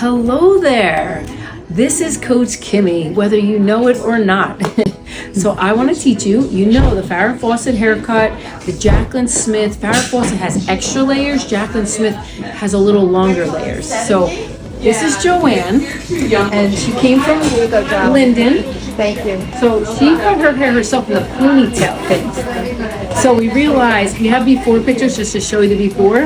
Hello there. This is Coach Kimmy, whether you know it or not. So I want to teach you, the Farrah Fawcett haircut, the Jaclyn Smith. Farrah Fawcett has extra layers. Jaclyn Smith has a little longer layers. So this is Joanne, and she came from Linden. Thank you. So she cut her hair herself in the ponytail thing. So we realized we have before pictures just to show you the before,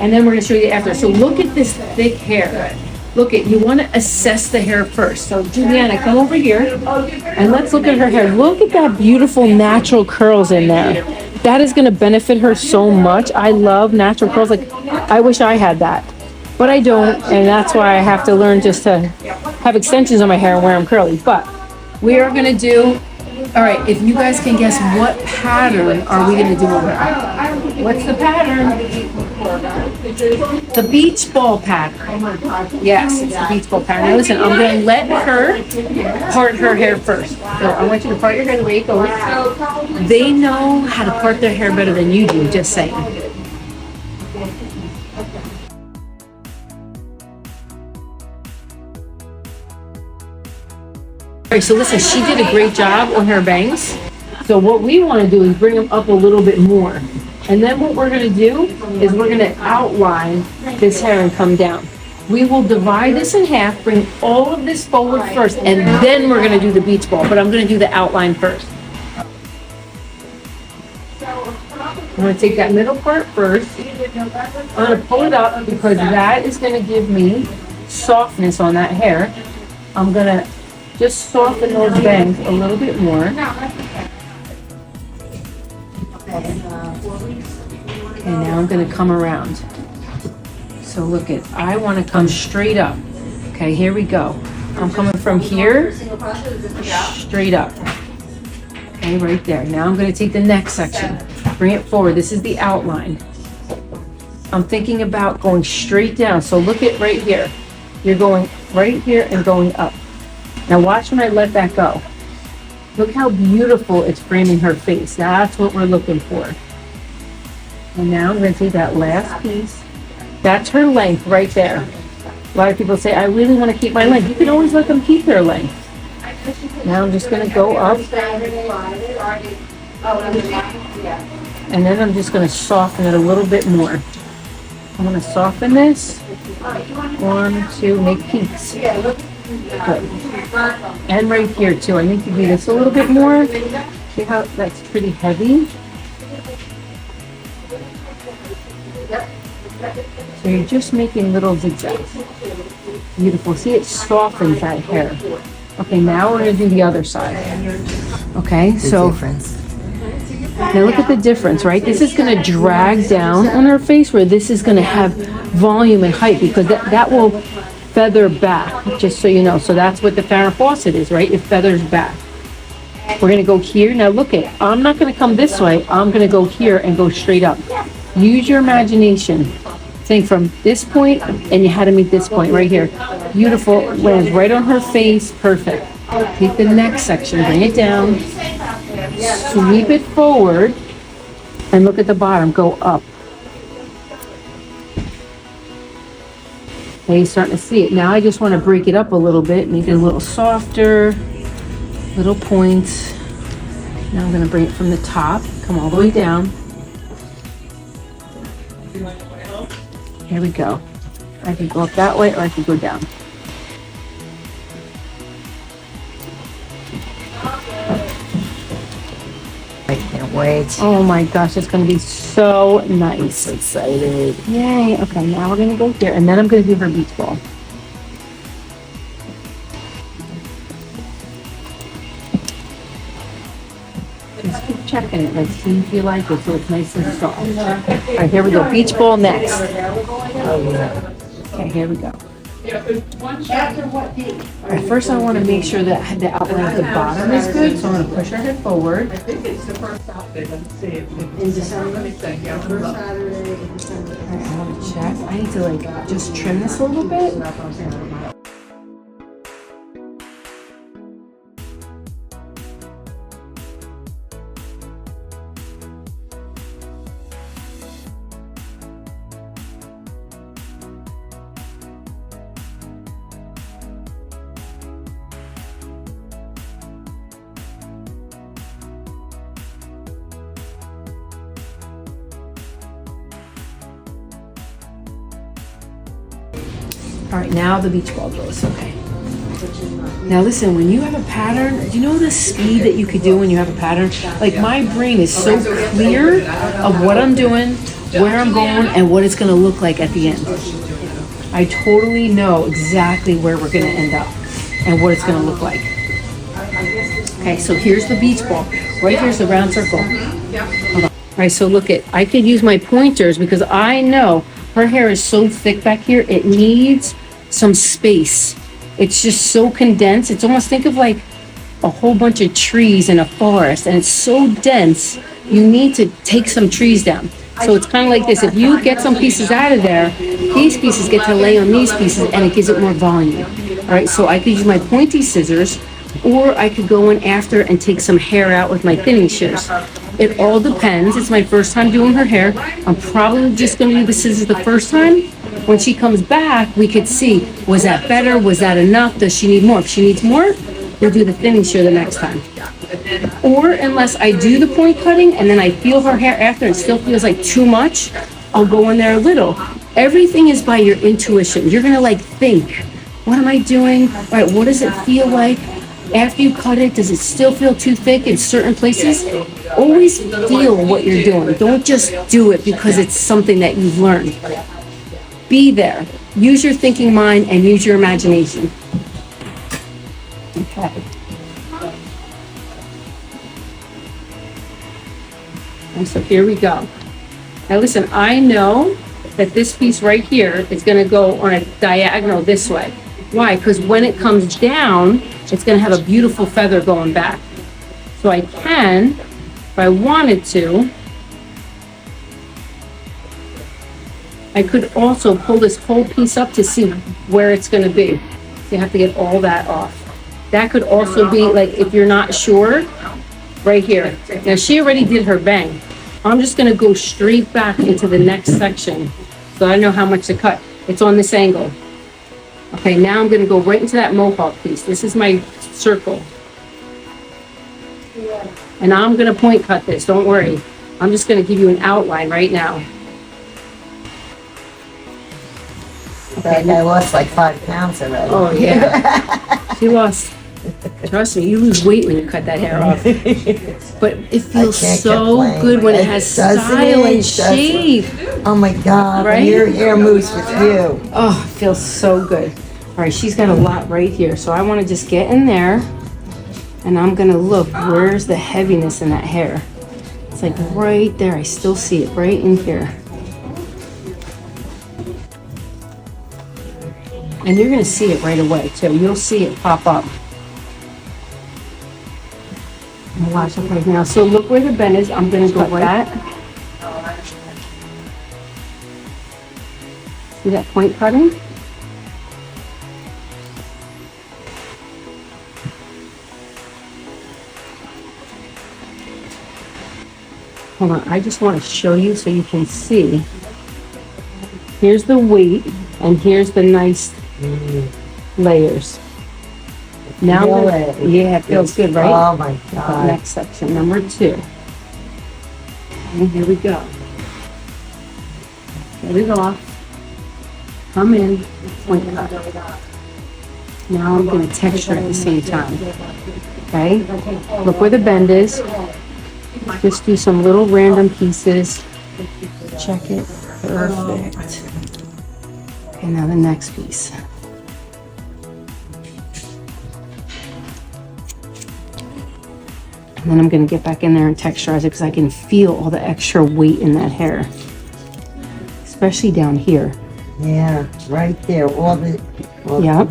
and then we're going to show you the after. So look at this thick hair. Look at, you want to assess the hair first. So Juliana, come over here and let's look at her hair. Look at that beautiful natural curls in there. That is going to benefit her so much. I love natural curls. Like, I wish I had that, but I don't. And that's why I have to learn just to have extensions on my hair and wear them curly. But we are going to do, all right, if you guys can guess what pattern are we going to do on her? What's the pattern? The beach ball pattern. Yes, it's the beach ball pattern. Now listen, I'm going to let her part her hair first. So I want you to part your hair the way it goes. They know how to part their hair better than you do, just saying. All right, so listen, she did a great job on her bangs. So what we want to do is bring them up a little bit more. And then what we're going to do is we're going to outline this hair and come down. We will divide this in half, bring all of this forward first, and then we're going to do the beach ball. But I'm going to do the outline first. I'm going to take that middle part first. I'm going to pull it up because that is going to give me softness on that hair. I'm going to just soften those bangs a little bit more. Okay, now I'm going to come around. So look at, I want to come straight up. Okay, here we go. I'm coming from here, straight up. Okay, right there. Now I'm going to take the next section, bring it forward. This is the outline. I'm thinking about going straight down. So look at right here. You're going right here and going up. Now watch when I let that go. Look how beautiful it's framing her face. That's what we're looking for. And now I'm going to take that last piece. That's her length right there. A lot of people say, I really want to keep my length. You can always let them keep their length. Now I'm just going to go up. And then I'm just going to soften it a little bit more. I'm going to soften this. 1, 2, make peaks. Good. And right here too. I need to do this a little bit more. See how that's pretty heavy? So you're just making little zigzags. Beautiful. See, it softens that hair. Okay, now we're going to do the other side. Okay, so now look at the difference, right? This is going to drag down on her face where this is going to have volume and height because that will feather back, just so you know. So that's what the Farrah Fawcett is, right? It feathers back. We're going to go here. Now look at, I'm not going to come this way. I'm going to go here and go straight up. Use your imagination. Think from this point and you had to meet this point right here. Beautiful. Lands right on her face. Perfect. Take the next section, bring it down, sweep it forward, and look at the bottom. Go up. Okay, you're starting to see it. Now I just want to break it up a little bit, make it a little softer, little points. Now I'm going to bring it from the top, come all the way down. Here we go. I can go up that way or I can go down. I can't wait. Oh my gosh, it's going to be so nice. I'm so excited. Yay. Okay, now we're going to go here and then I'm going to do her beach ball. Just keep checking it. Let's see if you like it so it's nice and soft. All right, here we go. Beach ball next. Oh, yeah. Okay, here we go. All right, first I want to make sure that the outline at the bottom is good, so I'm going to push her head forward. I think it's the first outfit. Let's see. In December? Let me think. Yeah, All right, I want to check. I need to just trim this a little bit. All right, now the beach ball goes, okay. Now listen, when you have a pattern, do you know the speed that you could do when you have a pattern? Like my brain is so clear of what I'm doing, where I'm going, and what it's gonna look like at the end. I totally know exactly where we're gonna end up and what it's gonna look like. Okay, so here's the beach ball. Right here's the round circle. Hold on. All right, so look at, I could use my pointers because I know her hair is so thick back here, it needs some space. It's just so condensed. It's almost, think of like a whole bunch of trees in a forest, and it's so dense, you need to take some trees down. So it's kind of like this. If you get some pieces out of there, these pieces get to lay on these pieces, and it gives it more volume. All right, so I could use my pointy scissors, or I could go in after and take some hair out with my thinning shears. It all depends. It's my first time doing her hair. I'm probably just going to do the scissors the first time. When she comes back, we could see, was that better? Was that enough? Does she need more? If she needs more, we'll do the thinning shear the next time. Or unless I do the point cutting and then I feel her hair after and it still feels like too much, I'll go in there a little. Everything is by your intuition. You're going to like think, what am I doing? All right, what does it feel like? After you cut it, does it still feel too thick in certain places? Always feel what you're doing. Don't just do it because it's something that you've learned. Be there. Use your thinking mind and use your imagination. Okay. And so here we go. Now listen, I know that this piece right here is going to go on a diagonal this way. Why? Because when it comes down, it's going to have a beautiful feather going back. So I can, if I wanted to, I could also pull this whole piece up to see where it's going to be. So you have to get all that off. That could also be like, if you're not sure, right here. Now she already did her bang. I'm just going to go straight back into the next section so I know how much to cut. It's on this angle. Okay, now I'm going to go right into that mohawk piece. This is my circle. And I'm going to point cut this, don't worry. I'm just going to give you an outline right now. That guy lost like 5 pounds already. Oh yeah. She lost, trust me, you lose weight when you cut that hair off. But it feels so good when it has style and shape. Oh my God, Right? when your hair moves with you. Oh, it feels so good. All right, she's got a lot right here. So I want to just get in there and I'm going to look, where's the heaviness in that hair? It's like right there. I still see it right in here. And you're going to see it right away too. You'll see it pop up. I'm watch it right now. So look where the bend is. I'm going to go right. See that point cutting? Hold on, I just want to show you so you can see. Here's the weight and here's the nice layers. Now, yeah, it feels good, right? Oh my Okay, God. next section, number 2. And here we go. Get it off. Come in, point cut. Now I'm going to texture at the same time. Okay? Look where the bend is. Just do some little random pieces. Check it. Perfect. Okay, now the next piece. And then I'm going to get back in there and texturize it because I can feel all the extra weight in that hair. Especially down here. Yeah, right there. Yep.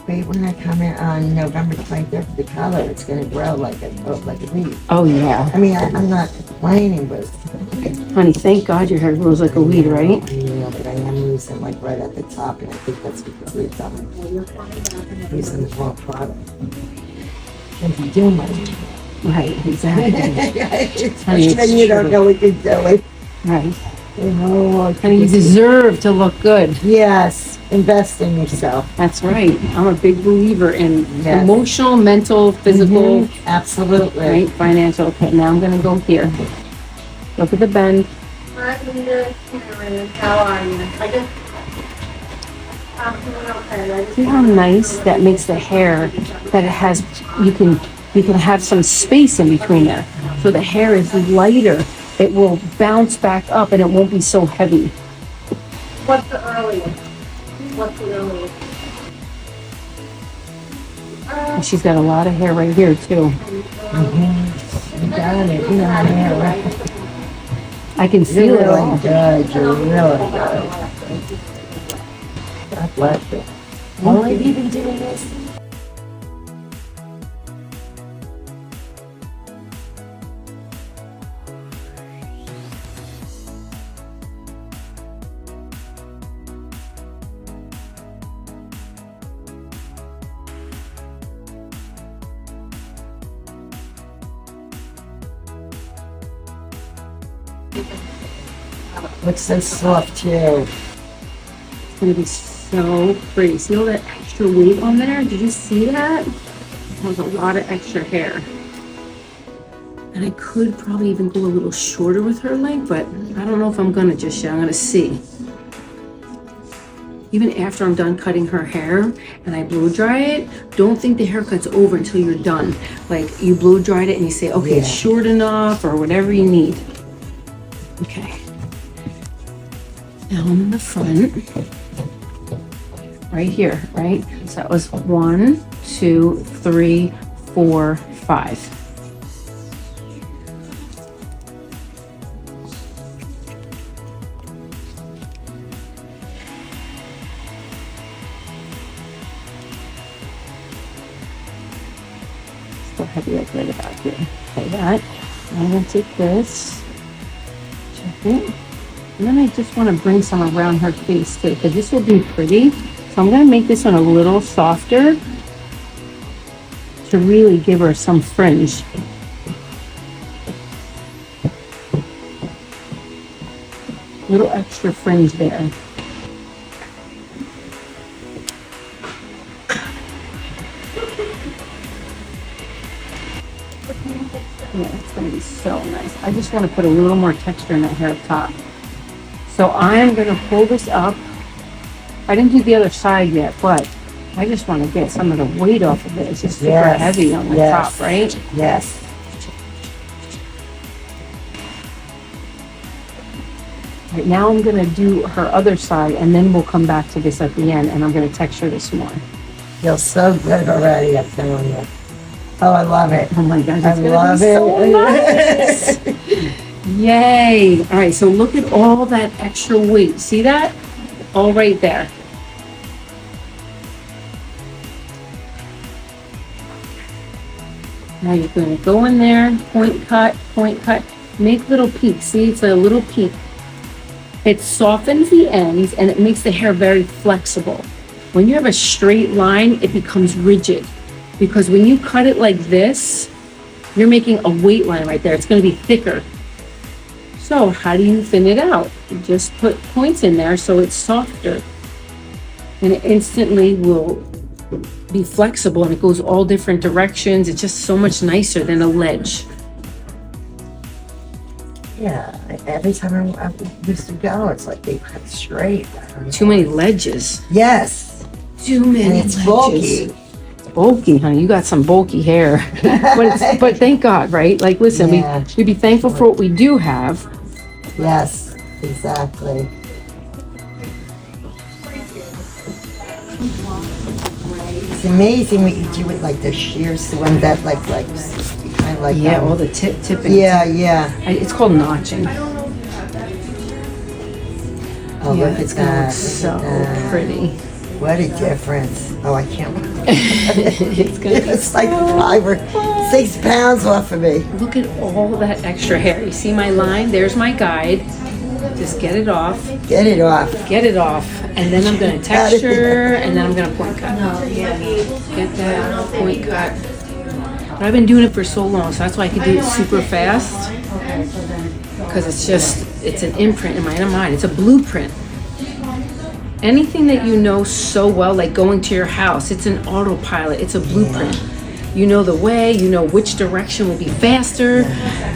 Wait, when I come in on November 23rd for the color, it's going to grow like a weed. Oh, yeah. I mean, I'm not complaining, but Honey, thank God your hair grows like a weed, right? but I am losing like right at the top, and I think that's because we've done using the wrong product. And you do much. Right, exactly. Honey, it's Then you don't true. know what you're doing. Right. You know, Honey, you deserve to look good. yes, invest in yourself. That's right. I'm a big believer in Yes. emotional, mental, physical, Absolutely. right? Financial. Okay, now I'm gonna go here. Look at the bend. Hi, Linda. Karen, how are you? See how nice that makes the hair, that it has, you can have some space in between there. So the hair is lighter. It will bounce back up and it won't be so heavy. What's the earliest? What's the earliest? And she's got a lot of hair right here too. You got it. You know, hair, right? I can feel You're it all. really good. You're really good. God bless you. How long have you been doing this? Looks so soft too. It's gonna be so pretty. See all that extra weight on there? Did you see that? There's a lot of extra hair. And I could probably even go a little shorter with her length, but I don't know if I'm gonna just yet. I'm gonna see. Even after I'm done cutting her hair and I blow dry it, don't think the haircut's over until you're done. Like you blow dried it and you say, okay, it's short enough or whatever you need. Okay. Now I'm in the front. Right here, right? So that was 1, 2, 3, 4, 5. Still heavy like right about here. Okay, that. I'm gonna take this. Check it. And then I just want to bring some around her face too, because this will be pretty. So I'm going to make this one a little softer to really give her some fringe. Little extra fringe there. Yeah, it's going to be so nice. I just want to put a little more texture in that hair up top. So I'm going to pull this up. I didn't do the other side yet, but I just want to get some of the weight off of it. It's just super heavy on the top, right? Yes. Right now I'm going to do her other side and then we'll come back to this at the end and I'm going to texture this more. Feels so good already, I'm telling you. Oh, I love it. Oh my gosh, I love it. So nice. Yay. All right, so look at all that extra weight. See that? All right there. Now you're going to go in there, point cut, make little peaks. See, it's a little peak. It softens the ends and it makes the hair very flexible. When you have a straight line, it becomes rigid because when you cut it like this, you're making a weight line right there. It's going to be thicker. So how do you thin it out? You just put points in there so it's softer. And it instantly will be flexible and it goes all different directions. It's just so much nicer than a ledge. Yeah, every time I used to go, it's like they cut straight. Too many ledges. Yes. Too many And it's ledges. bulky. It's bulky, honey. You got some bulky hair. but thank God, right? Like, listen, Yeah. we'd be thankful for what we do have. Yes, exactly. It's amazing what you do with like the shears, the one that like kind of like Yeah, all the tipping. yeah. It's called notching. Oh, Yeah, look it's at gonna that. look so Look at that. pretty. What a difference. Oh, I can't. It's gonna be It's like 5 or 6 pounds off of me. Look at all that extra hair. You see my line? There's my guide. Just get it off. Get it off. Get it off. And then I'm gonna texture and then I'm gonna point cut. Get that point cut. But I've been doing it for so long, so that's why I can do it super fast. Because it's an imprint in my mind. It's a blueprint. Anything that you know so well, like going to your house, it's an autopilot, it's a blueprint. You know the way, you know which direction will be faster,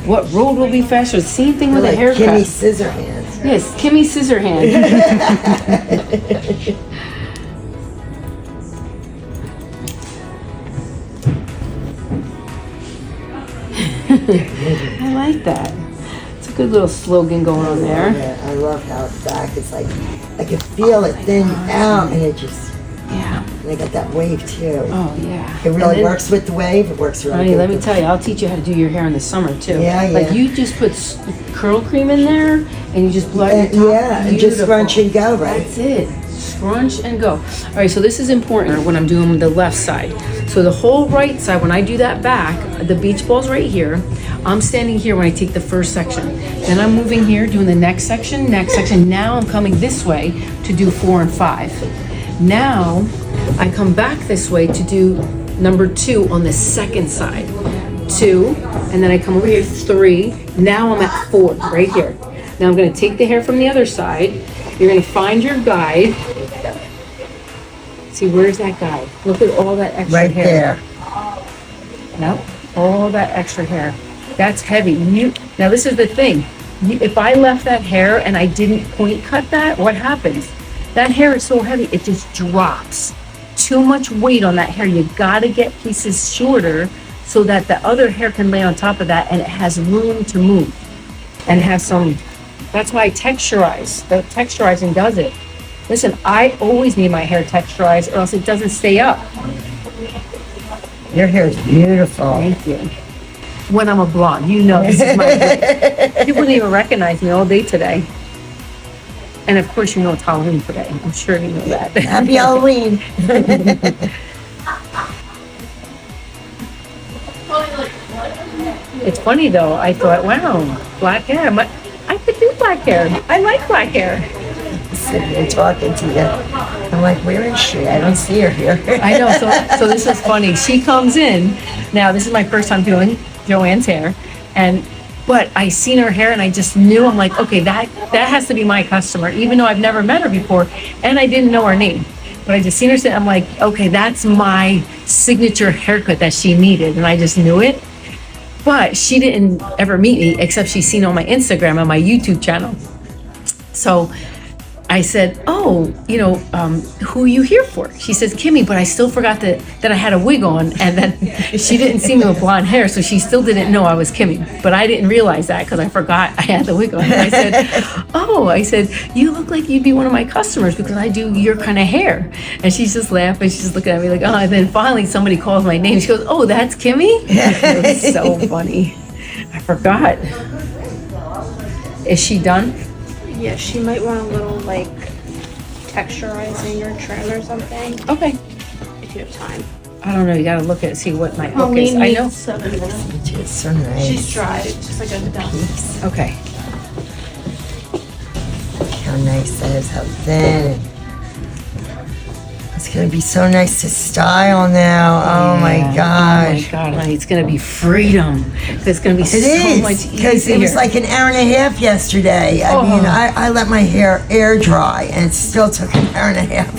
what road will be faster. Same thing with a Like haircut. Kimmy Scissorhands. Yes, Kimmy Scissorhand. I like that. It's a good little slogan going on there. Yeah, I love how it's back. It's like, I can feel it thin out and it just, Yeah. and I got that wave too. Oh, yeah. It And really then- works with the wave. It works really Honey, good. let me tell you, I'll teach you how to do your hair in the summer too. Yeah, Like yeah. you just put curl cream in there and you just blow out your top. Yeah, and just scrunch and go, right? That's it. Scrunch and go. All right, so this is important when I'm doing the left side. So the whole right side, when I do that back, the beach ball's right here. I'm standing here when I take the first section. Then I'm moving here, doing the next section, next section. Now I'm coming this way to do 4 and 5. Now I come back this way to do number 2 on the second side. 2, and then I come over here 3. Now I'm at 4, right here. Now I'm gonna take the hair from the other side. You're gonna find your guide. See, where's that guide? Look at all that extra Right hair. there. No, all that extra hair. That's heavy. Now this is the thing. If I left that hair and I didn't point cut that, what happens? That hair is so heavy, it just drops. Too much weight on that hair. You gotta get pieces shorter so that the other hair can lay on top of that and it has room to move and have some. That's why I texturize. The texturizing does it. Listen, I always need my hair texturized or else it doesn't stay up. Your hair is beautiful. Thank you. When I'm a blonde, you know this is my look. You wouldn't even recognize me all day today. And of course you know it's Halloween today. I'm sure you know that. Happy Halloween. It's funny though, I thought, wow, black hair. I could do black hair. I like black hair. Sitting here talking to you. I'm like, where is she? I don't see her here. I know, so this is funny. She comes in, now this is my first time doing Joanne's hair, but I seen her hair and I just knew, I'm like, okay, that has to be my customer, even though I've never met her before and I didn't know her name. But I just seen her sit, I'm like, okay, that's my signature haircut that she needed, and I just knew it. But she didn't ever meet me, except she's seen on my Instagram and my YouTube channel. So I said, oh, who are you here for? She says, Kimmy, but I still forgot that I had a wig on, and then she didn't see me with blonde hair, so she still didn't know I was Kimmy. But I didn't realize that because I forgot I had the wig on. And I said, you look like you'd be one of my customers because I do your kind of hair. And she's just laughing. She's just looking at me like, oh, and then finally somebody calls my name. She goes, oh, that's Kimmy? It was so funny. I forgot. Is she done? Yeah, she might want a little like texturizing or trim or something Okay. if you have time. I don't know. You gotta look at see what my hook is. I know. 7 minutes. It's so nice. She's dried. It's just like a dump. Okay. How nice that is, how thin. It's gonna be so nice to style now. Oh my Oh my gosh. God, honey, it's gonna be freedom. It's gonna be It so much is, because easier. it was like an hour and a half yesterday. I mean, I let my hair air dry and it still took an hour and a half.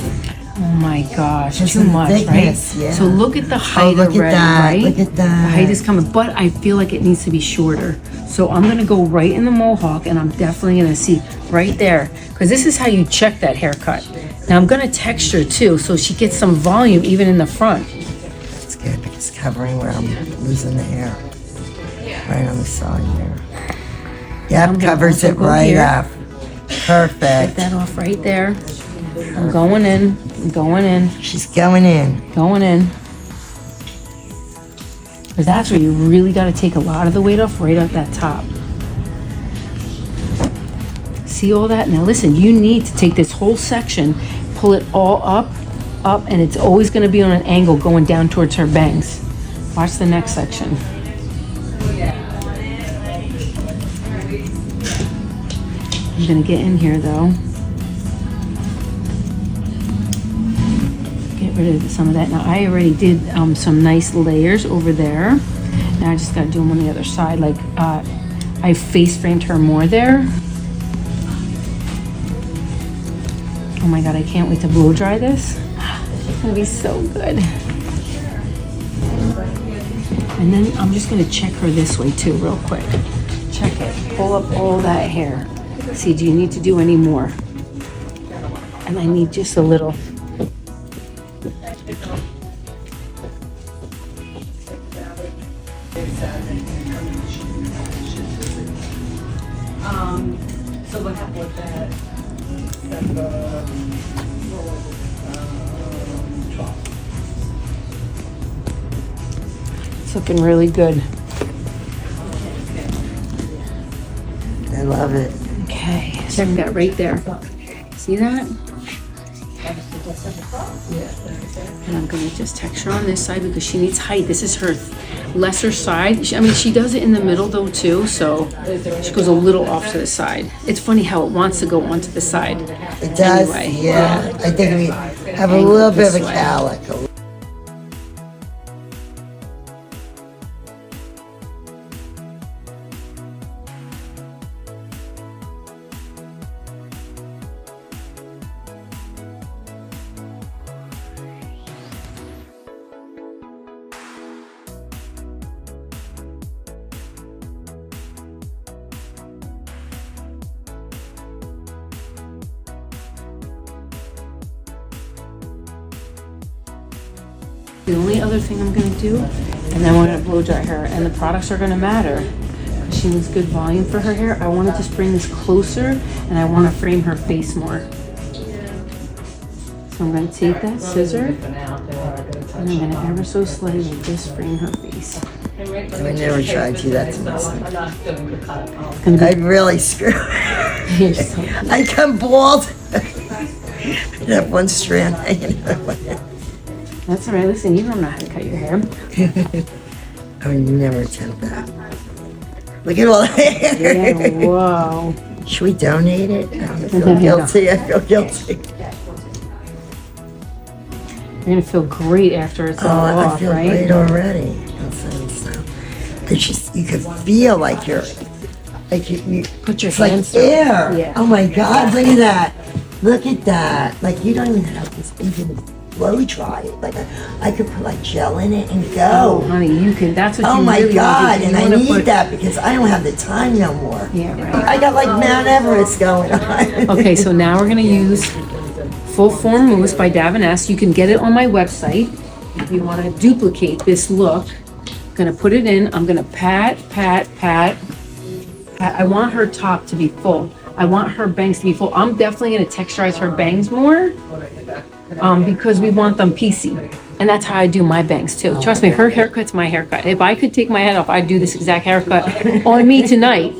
Oh my gosh, Just too the much, thickness, right? yeah. So look at the height look at already, that, right? look at that. The height is coming, but I feel like it needs to be shorter. So I'm gonna go right in the mohawk, and I'm definitely gonna see right there, because this is how you check that haircut. Now I'm gonna texture too, so she gets some volume even in the front. It's good because it's covering where I'm losing the hair. Right on the side there. Yep, gonna covers also it go right here. up. Get Perfect. that off right there. I'm going in, I'm going in. She's going in. Going in. Because that's where you really got to take a lot of the weight off, right at that top. See all that? Now listen, you need to take this whole section, pull it all up, and it's always going to be on an angle going down towards her bangs. Watch the next section. I'm going to get in here though. Get rid of some of that. Now I already did some nice layers over there. Now I just got to do them on the other side. Like I face framed her more there. Oh my God, I can't wait to blow dry this. It's gonna be so good. And then I'm just gonna check her this way too, real quick. Check it. Pull up all that hair. See, do you need to do any more? And I need just a little. It's looking really good. I love it. Okay, check that right there. See that? And I'm gonna just texture on this side because she needs height. This is her lesser side. I mean, she does it in the middle though too, so she goes a little off to the side. It's funny how it wants to go onto the side. It does, Anyway, yeah. I think we have a little bit of a cowlick. The only other thing I'm gonna do, and then we're gonna blow dry her, and the products are gonna matter. She needs good volume for her hair. I wanna just bring this closer, and I wanna frame her face more. So I'm gonna take that scissor, and I'm gonna ever so slightly just frame her face. I never tried to do that to myself. It's gonna be I'd really screw. You're so I come bald. I have one strand hanging out of my head. That's all right. Listen, you don't know how to cut your hair. I would never attempt that. Look at all that hair. Yeah, whoa. Should we donate it? I feel No. guilty. I feel guilty. You're gonna feel great after it's all I off, feel right? great already. Because you could feel like you're, like you Put your it's like hands through. air. Yeah. Oh my God! Look at that! Look at that! Like you don't even have to even blow dry it. Like I could put like gel in it and Oh, go. honey, you can. That's what Oh you my really God! want to do. And You I wanna need put- that because I don't have the time no more. Yeah, right. I got like Mount Everest going on. Okay, so now we're gonna use Full Form Mousse by Voluminous. You can get it on my website. If you wanna duplicate this look, gonna put it in. I'm gonna pat. I want her top to be full. I want her bangs to be full. I'm definitely gonna texturize her bangs more because we want them piecey. And that's how I do my bangs too. Trust me, her haircut's my haircut. If I could take my head off, I'd do this exact haircut on me tonight.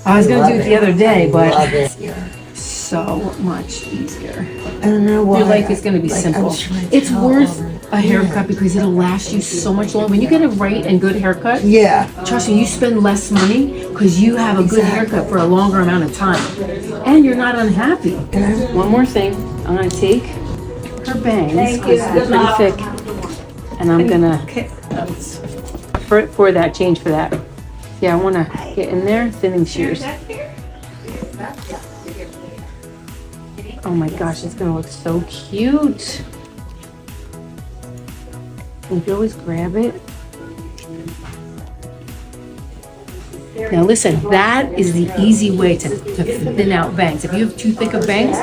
I was gonna do it the other day, Love but it. so much easier. I don't know why. Your life is gonna be Like, simple. I'm trying to It's tell worth her. a haircut because it'll last you so much longer. When you get a right and good haircut, Yeah. trust me, you spend less money because you have a good haircut for a longer amount of time. And you're not unhappy. One more thing, I'm gonna take her bangs, because they're pretty thick, and I'm gonna, for that, change for that. Yeah, I wanna get in there, thinning shears. Oh my gosh, it's gonna look so cute. You can always grab it. Now listen, that is the easy way to thin out bangs. If you have too thick of bangs,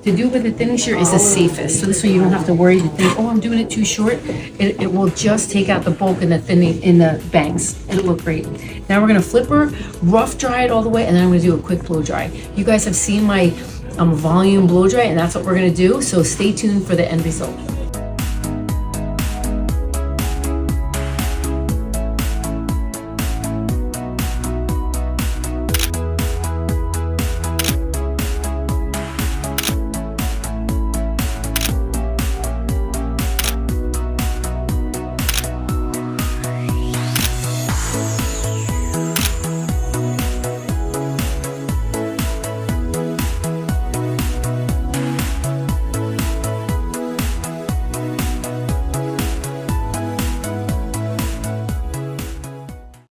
to do it with a thinning shear is the safest. So this way you don't have to worry to think, oh, I'm doing it too short. It will just take out the bulk in the thinning in the bangs. It'll look great. Now we're gonna flip her, rough dry it all the way, and then I'm gonna do a quick blow dry. You guys have seen my volume blow dry, and that's what we're gonna do. So stay tuned for the end result.